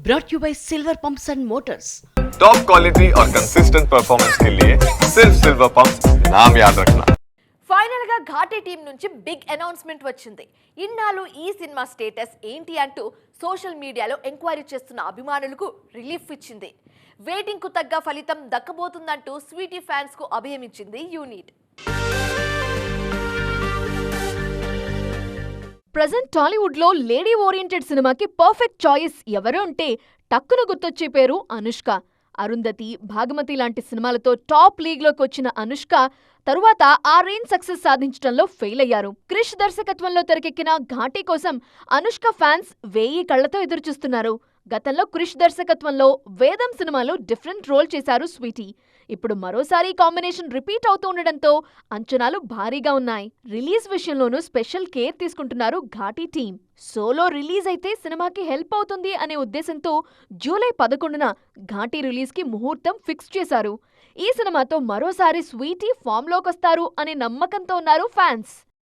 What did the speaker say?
brought you by Silver Pumps and Motors. Top quality और consistent performance के लिए सिर्फ सिल्वर पंप्स नाम याद रखना. ఫైనల్ గా ఘాటీ టీం నుంచి బిగ్ అనౌన్స్మెంట్ వచ్చింది. ఇన్నాళ్ళు ఈ సినిమా స్టేటస్ ఏంటి అంటూ సోషల్ మీడియాలో ఎంక్వైరీ చేస్తున్న అభిమానులకు రిలీఫ్ ఇచ్చింది. వెయిటింగ్ కు తగ్గ ఫలితం దక్కబోతుందంటూ స్వీటీ ఫ్యాన్స్ కు అభయమిచ్చింది యూనిట్. ప్రజెంట్ టాలీవుడ్ లో లేడీ ఓరియంటెడ్ సినిమాకి పర్ఫెక్ట్ చాయిస్ ఎవరు అంటే టక్కున గుర్తొచ్చే పేరు అనుష్క. అరుంధతి, భాగమతి లాంటి సినిమాలతో టాప్ లీగ్లోకి వచ్చిన అనుష్క తరువాత ఆ రేంజ్ సక్సెస్ సాధించడంలో ఫెయిల్ అయ్యారు. క్రిష్ దర్శకత్వంలో తెరకెక్కిన ఘాటీ కోసం అనుష్క ఫ్యాన్స్ 1000 కళ్లతో ఎదురుచూస్తున్నారు. గతంలో క్రిష్ దర్శకత్వంలో వేదం సినిమాలో డిఫరెంట్ రోల్ చేశారు స్వీటీ. ఇప్పుడు మరోసారి కాంబినేషన్ రిపీట్ అవుతూ ఉండడంతో అంచనాలు భారీగా ఉన్నాయి. రిలీజ్ విషయంలోనూ స్పెషల్ కేర్ తీసుకుంటున్నారు ఘాటీ టీం. సోలో రిలీజ్ అయితే సినిమాకి హెల్ప్ అవుతుంది అనే ఉద్దేశంతో జూలై 11న ఘాటీ రిలీజ్కి ముహూర్తం ఫిక్స్ చేశారు. ఈ సినిమాతో మరోసారి స్వీటీ ఫామ్లోకొస్తారు అనే నమ్మకంతో ఉన్నారు ఫ్యాన్స్.